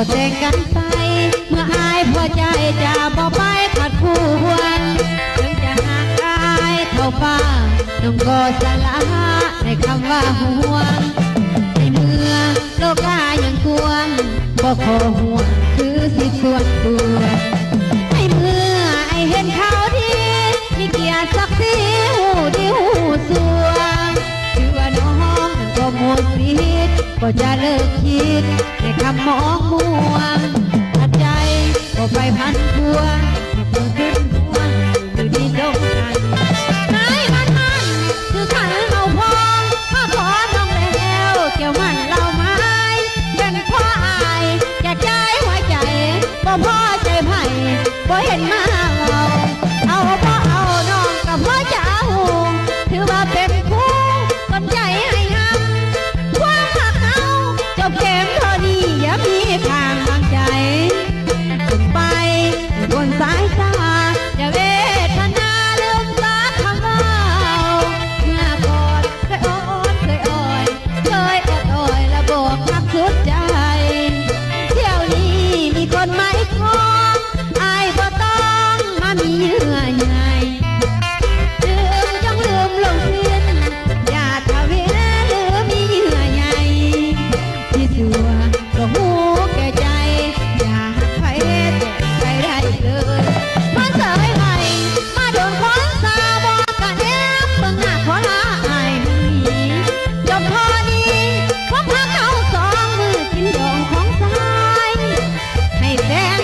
ก็แต่งกันไปเมื่ออายพอใจจะบอกไปขัดควรถึงจะห่างอายเท่าฟ้าน้องก็สละในคำว่าห่วงในเมื่อโลกายังควรบ่ขอห่วงคือสิส่วนตัวในเมื่อไอเห็นเขาดีมีเกียรติศักดิ์ศรีหูดีหูสวงชื่อว่าน้องก็หมดสิทธิ์ก็จะเลิกคิดในคำมองมัวตัดใจก็ไปพันพัวมือขึ้นหัวอยู่ดีดงกันนายมันคือขันเอาพองมาขอน้องแล้วเกี่ยวมันเราไม้เป็นพ่ออายจะใจหัวใจบ่พ่อใจไผ่บ่เห็นมาเอาพ่อเอาน้องกับพ่อจะเอาถือว่าเป็นคู่ต้นใจให้หักความหักเอาจบเกมเท่านี้อย่ามีทางวางใจจนไปบนสายตาอย่าเวทนาลืมตาคำว่าเมื่อก่อนเคยอ่อนเคยอ่อยเคยอดอ่อยและบอกหักสุดใจเที่ยวนี้มีคนไม่คล้องอายบ่ต้องมามีเยื่อใยลืมจงลืมลงสิ้นอย่าทะเวียนลืมมีเยื่อใยที่ตัวก็หูแก่ใจอย่าหักไผใจได้เลยมาเสยไห้มาโดนคนสาบอกกันแอบเบิ่งหน้าขอลาอายมึงหนีจบพอดีพวกพักเอาสองมือกินดองของสายให้แฟน